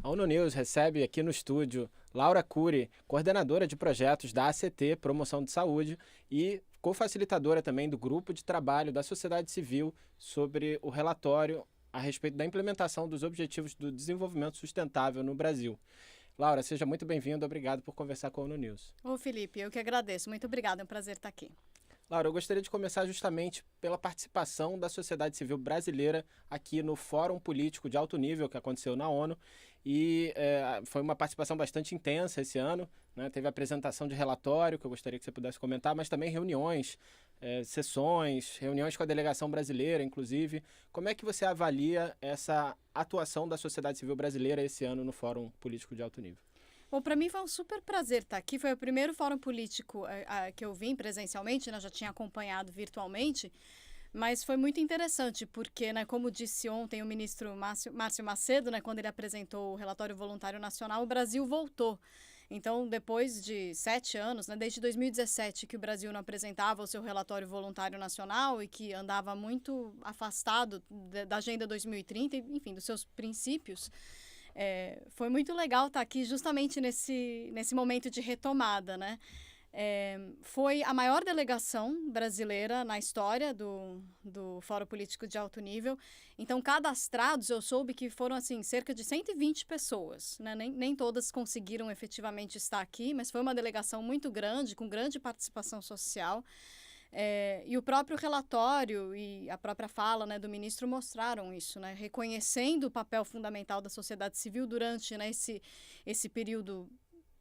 A ONU News recebe aqui no estúdio Laura Cury, coordenadora de projetos da ACT Promoção de Saúde e co-facilitadora também do grupo de trabalho da sociedade civil sobre o relatório a respeito da implementação dos Objetivos do Desenvolvimento Sustentável no Brasil. Laura, seja muito bem-vinda, obrigado por conversar com a ONU News. Ô Felipe, eu que agradeço, muito obrigada, é um prazer estar aqui. Laura, eu gostaria de começar justamente pela participação da sociedade civil brasileira aqui no Fórum Político de Alto Nível que aconteceu na ONU e foi uma participação bastante intensa esse ano, né? Teve a apresentação de relatório, que eu gostaria que você pudesse comentar, mas também reuniões, sessões, reuniões com a delegação brasileira, inclusive. Como é que você avalia essa atuação da sociedade civil brasileira esse ano no Fórum Político de Alto Nível? Bom, para mim foi um super prazer estar aqui. Foi o primeiro fórum político que eu vim presencialmente, né? Já tinha acompanhado virtualmente, mas foi muito interessante porque, né, como disse ontem o ministro Márcio Macedo, né, quando ele apresentou o relatório voluntário nacional, o Brasil voltou. Então, depois de 7 anos, né, desde 2017 que o Brasil não apresentava o seu relatório voluntário nacional e que andava muito afastado da Agenda 2030, enfim, dos seus princípios, foi muito legal estar aqui justamente nesse momento de retomada, né? Foi a maior delegação brasileira na história do Fórum Político de Alto Nível. Então, cadastrados, eu soube que foram assim, cerca de 120 pessoas, né? Nem todas conseguiram efetivamente estar aqui, mas foi uma delegação muito grande, com grande participação social. E o próprio relatório e a própria fala, né, do ministro mostraram isso, né, reconhecendo o papel fundamental da sociedade civil durante, né, esse período,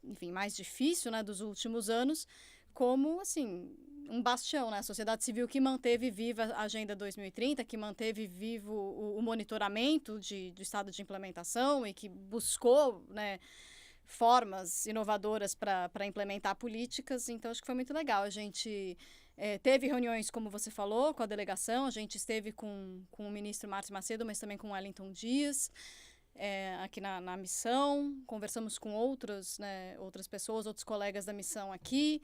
enfim, mais difícil, né, dos últimos anos, como, assim, um bastião, né, a sociedade civil que manteve viva a Agenda 2030, que manteve vivo o monitoramento do estado de implementação e que buscou, né, formas inovadoras para implementar políticas. Então, acho que foi muito legal. A gente teve reuniões, como você falou, com a delegação, a gente esteve com o ministro Márcio Macedo, mas também com o Wellington Dias, aqui na missão, conversamos com outras pessoas, outros colegas da missão aqui,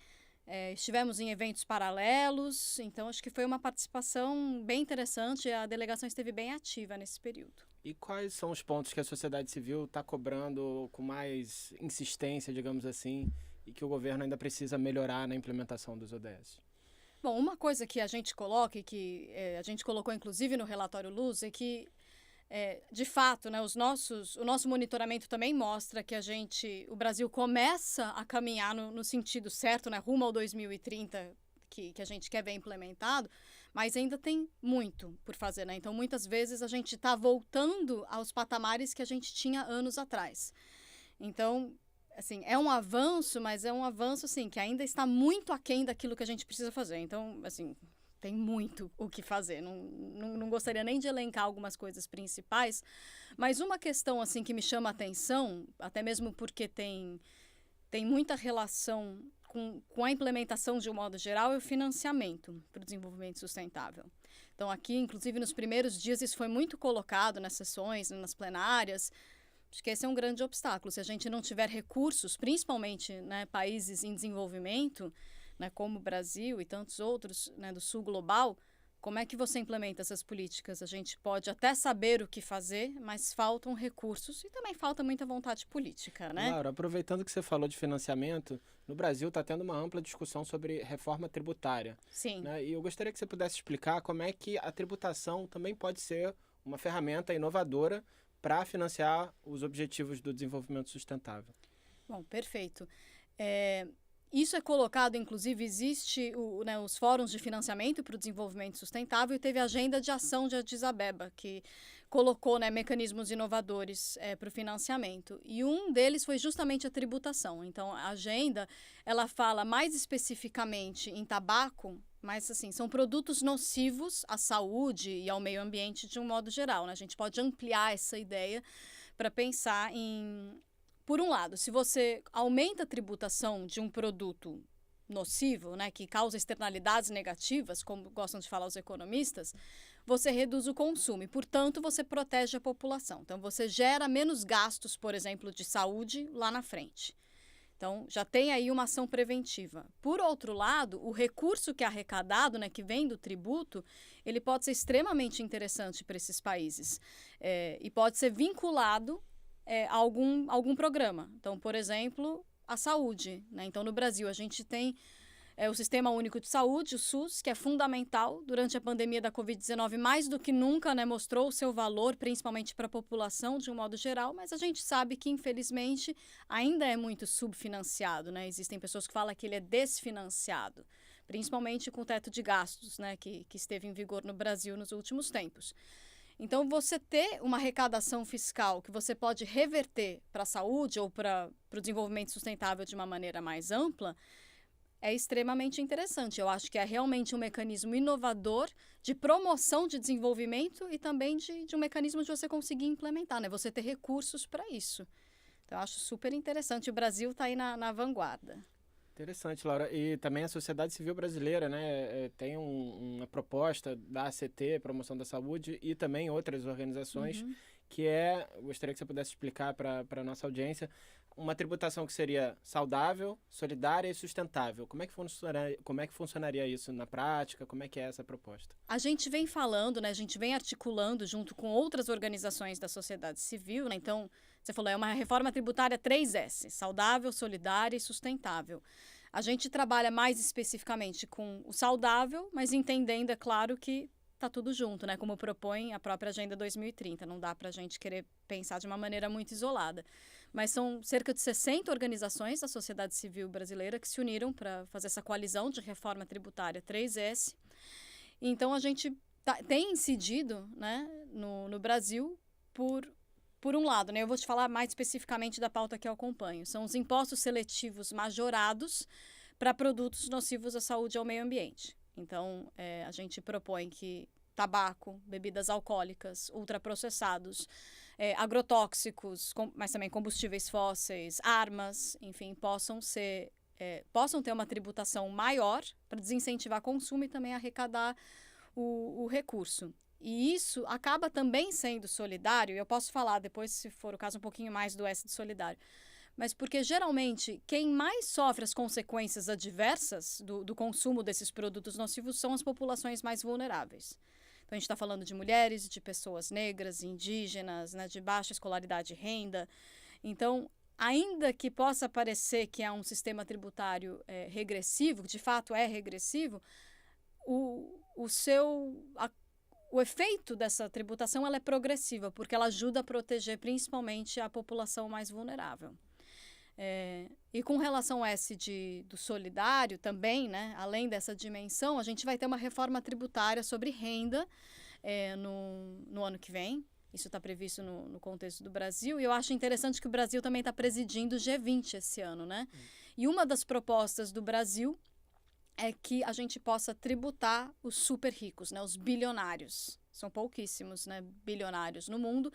estivemos em eventos paralelos, então acho que foi uma participação bem interessante, a delegação esteve bem ativa nesse período. E quais são os pontos que a sociedade civil está cobrando com mais insistência, digamos assim, e que o governo ainda precisa melhorar na implementação dos ODS? Bom, uma coisa que a gente coloca e que a gente colocou inclusive no relatório Luz é que, de fato, né, o nosso monitoramento também mostra que o Brasil começa a caminhar no sentido certo, né, rumo ao 2030, que a gente quer ver implementado, mas ainda tem muito por fazer, né? Então, muitas vezes a gente está voltando aos patamares que a gente tinha anos atrás. Então, assim, é um avanço, mas é um avanço, assim, que ainda está muito aquém daquilo que a gente precisa fazer. Então, assim, tem muito o que fazer. Não gostaria nem de elencar algumas coisas principais, mas uma questão, assim, que me chama a atenção, até mesmo porque tem muita relação com a implementação de um modo geral, é o financiamento para o desenvolvimento sustentável. Então, aqui, inclusive, nos primeiros dias, isso foi muito colocado nas sessões, nas plenárias. Acho que esse é um grande obstáculo. Se a gente não tiver recursos, principalmente, né, países em desenvolvimento, né, como o Brasil e tantos outros, né, do sul global, como é que você implementa essas políticas? A gente pode até saber o que fazer, mas faltam recursos e também falta muita vontade política, né? Laura, aproveitando que você falou de financiamento, no Brasil está tendo uma ampla discussão sobre reforma tributária. Sim. Né? E eu gostaria que você pudesse explicar como é que a tributação também pode ser uma ferramenta inovadora para financiar os objetivos do desenvolvimento sustentável. Bom, perfeito. Isso é colocado, inclusive, existe os fóruns de financiamento para o desenvolvimento sustentável e teve a agenda de ação de Addis Abeba, que colocou, né, mecanismos inovadores para o financiamento. E um deles foi justamente a tributação. Então, a agenda, ela fala mais especificamente em tabaco, mas, assim, são produtos nocivos à saúde e ao meio ambiente de um modo geral, né? A gente pode ampliar essa ideia para pensar em... Por um lado, se você aumenta a tributação de um produto nocivo, né, que causa externalidades negativas, como gostam de falar os economistas, você reduz o consumo e, portanto, você protege a população. Então, você gera menos gastos, por exemplo, de saúde lá na frente. Então, já tem aí uma ação preventiva. Por outro lado, o recurso que é arrecadado, né, que vem do tributo, ele pode ser extremamente interessante para esses países e pode ser vinculado algum programa. Então, por exemplo, a saúde, né? Então, no Brasil, a gente tem o Sistema Único de Saúde, o SUS, que é fundamental durante a pandemia da Covid-19, mais do que nunca, né, mostrou o seu valor, principalmente para a população de um modo geral, mas a gente sabe que, infelizmente, ainda é muito subfinanciado, né? Existem pessoas que falam que ele é desfinanciado, principalmente com o teto de gastos, né, que esteve em vigor no Brasil nos últimos tempos. Então, você ter uma arrecadação fiscal que você pode reverter para a saúde ou para o desenvolvimento sustentável de uma maneira mais ampla é extremamente interessante. Eu acho que é realmente um mecanismo inovador de promoção de desenvolvimento e também de um mecanismo de você conseguir implementar, né? Você ter recursos para isso. Então, eu acho super interessante. O Brasil está aí na vanguarda. Interessante, Laura. E também a sociedade civil brasileira, né, tem uma proposta da ACT, Promoção da Saúde, e também outras organizações, gostaria que você pudesse explicar para a nossa audiência, uma tributação que seria saudável, solidária e sustentável. Como é que funcionaria isso na prática? Como é que é essa proposta? A gente vem falando, né, a gente vem articulando junto com outras organizações da sociedade civil, né? Então, você falou, é uma reforma tributária 3S, saudável, solidária e sustentável. A gente trabalha mais especificamente com o saudável, mas entendendo, é claro, que está tudo junto, né? Como propõe a própria Agenda 2030. Não dá para a gente querer pensar de uma maneira muito isolada. Mas são cerca de 60 organizações da sociedade civil brasileira que se uniram para fazer essa coalizão de reforma tributária 3S. Então, a gente tem incidido, né, no Brasil por um lado, né, eu vou te falar mais especificamente da pauta que eu acompanho. São os impostos seletivos majorados para produtos nocivos à saúde e ao meio ambiente. Então, a gente propõe que tabaco, bebidas alcoólicas, ultraprocessados, agrotóxicos, mas também combustíveis fósseis, armas, enfim, possam ter uma tributação maior para desincentivar consumo e também arrecadar o recurso. E isso acaba também sendo solidário, e eu posso falar depois, se for o caso, um pouquinho mais do S de solidário, mas porque geralmente quem mais sofre as consequências adversas do consumo desses produtos nocivos são as populações mais vulneráveis. Então, a gente está falando de mulheres, de pessoas negras, indígenas, né, de baixa escolaridade e renda. Então, ainda que possa parecer que é um sistema tributário regressivo, de fato é regressivo, o efeito dessa tributação ela é progressiva, porque ela ajuda a proteger principalmente a população mais vulnerável. E com relação ao S do solidário também, né, além dessa dimensão, a gente vai ter uma reforma tributária sobre renda no ano que vem. Isso está previsto no contexto do Brasil. E eu acho interessante que o Brasil também está presidindo o G20 esse ano, né? E uma das propostas do Brasil é que a gente possa tributar os super ricos, né, os bilionários. São pouquíssimos, né, bilionários no mundo,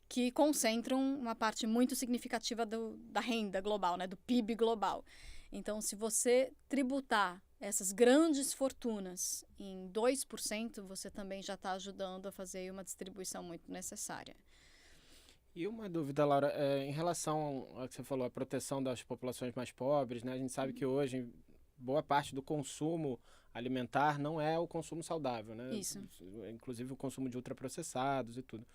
que concentram uma parte muito significativa da renda global, né, do PIB global. Então, se você tributar essas grandes fortunas em 2%, você também já está ajudando a fazer uma distribuição muito necessária. E uma dúvida, Laura, em relação ao que você falou, a proteção das populações mais pobres, né? A gente sabe que hoje boa parte do consumo alimentar não é o consumo saudável, né? Isso. Inclusive o consumo de ultraprocessados e tudo.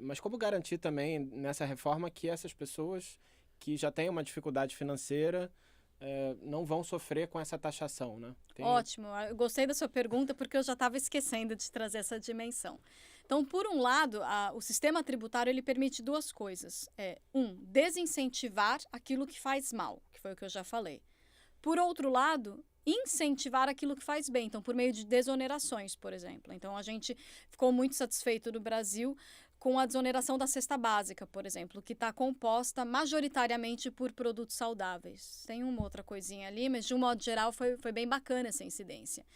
Mas como garantir também nessa reforma que essas pessoas que já têm uma dificuldade financeira não vão sofrer com essa taxação, né? Ótimo, eu gostei da sua pergunta porque eu já estava esquecendo de trazer essa dimensão. Então, por um lado, o sistema tributário ele permite duas coisas. Desincentivar aquilo que faz mal, que foi o que eu já falei. Por outro lado, incentivar aquilo que faz bem, então por meio de desonerações, por exemplo. Então a gente ficou muito satisfeito no Brasil com a desoneração da cesta básica, por exemplo, que está composta majoritariamente por produtos saudáveis. Tem uma outra coisinha ali, mas de um modo geral foi bem bacana essa incidência.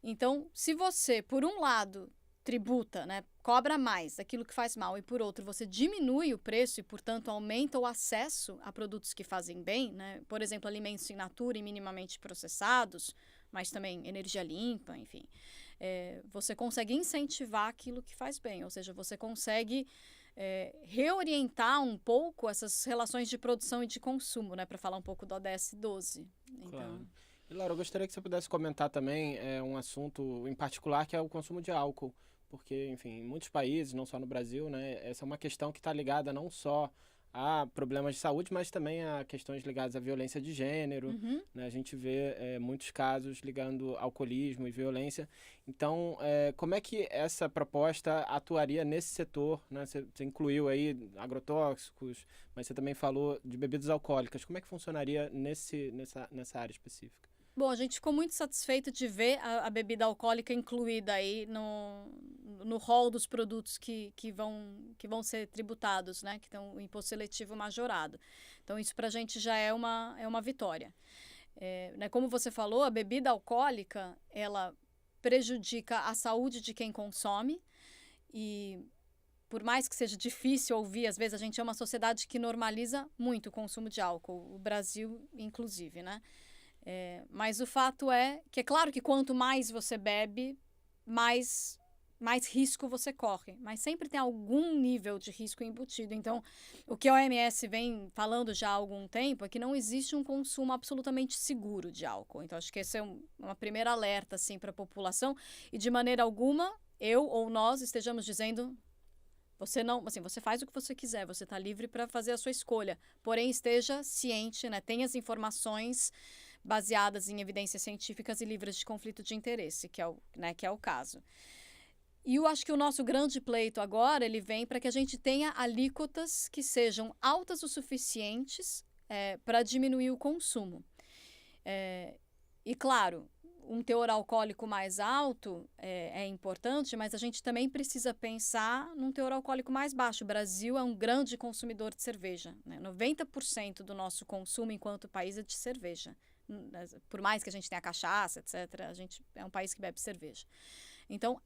Então, se você, por um lado, tributa, né, cobra mais daquilo que faz mal, e por outro você diminui o preço e, portanto, aumenta o acesso a produtos que fazem bem, né, por exemplo, alimentos in natura e minimamente processados, mas também energia limpa, enfim, você consegue incentivar aquilo que faz bem, ou seja, você consegue reorientar um pouco essas relações de produção e de consumo, né, para falar um pouco do ODS 12. Então... Claro. E, Laura, eu gostaria que você pudesse comentar também um assunto em particular, que é o consumo de álcool. porque, enfim, em muitos países, não só no Brasil, né, essa é uma questão que está ligada não só a problemas de saúde, mas também a questões ligadas à violência de gênero, Uhum. né? A gente vê muitos casos ligando alcoolismo e violência. Então, como é que essa proposta atuaria nesse setor, né? Você incluiu aí agrotóxicos, mas você também falou de bebidas alcoólicas. Como é que funcionaria nessa área específica? Bom, a gente ficou muito satisfeito de ver a bebida alcoólica incluída aí no rol dos produtos que vão ser tributados, né? Que estão o imposto seletivo majorado. Então, isso para a gente já é uma vitória. Né, como você falou, a bebida alcoólica, ela prejudica a saúde de quem consome e, por mais que seja difícil ouvir, às vezes a gente é uma sociedade que normaliza muito o consumo de álcool, o Brasil inclusive, né? Mas o fato é que é claro que quanto mais você bebe, mais risco você corre. Mas sempre tem algum nível de risco embutido. Então, o que a OMS vem falando já há algum tempo é que não existe um consumo absolutamente seguro de álcool. Então, acho que esse é uma primeira alerta assim, para a população. E de maneira alguma, eu ou nós estejamos dizendo... Você não, assim, você faz o que você quiser, você está livre para fazer a sua escolha. Porém, esteja ciente, né? Tenha as informações baseadas em evidências científicas e livres de conflito de interesse, que é o caso. E eu acho que o nosso grande pleito agora, ele vem para que a gente tenha alíquotas que sejam altas o suficientes para diminuir o consumo. E claro, um teor alcoólico mais alto é importante, mas a gente também precisa pensar num teor alcoólico mais baixo. O Brasil é um grande consumidor de cerveja, né? 90% do nosso consumo enquanto país é de cerveja. Por mais que a gente tenha cachaça, etc., a gente é um país que bebe cerveja. Então,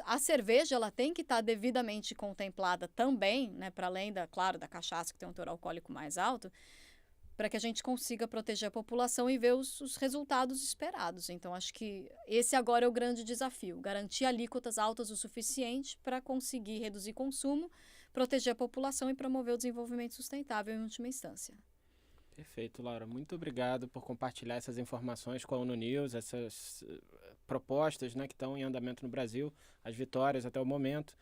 a cerveja ela tem que estar devidamente contemplada também, né, para além da cachaça, que tem um teor alcoólico mais alto, para que a gente consiga proteger a população e ver os resultados esperados. Então, acho que esse agora é o grande desafio, garantir alíquotas altas o suficiente para conseguir reduzir consumo, proteger a população e promover o desenvolvimento sustentável em última instância. Perfeito, Laura. Muito obrigado por compartilhar essas informações com a ONU News, essas propostas, né, que estão em andamento no Brasil, as vitórias até o momento.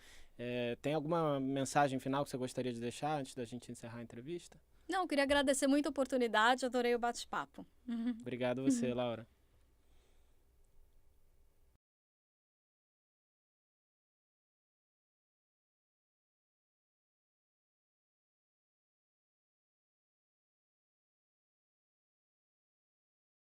Tem alguma mensagem final que você gostaria de deixar antes da gente encerrar a entrevista? Não, queria agradecer muito a oportunidade, adorei o bate-papo. Obrigado a você, Laura.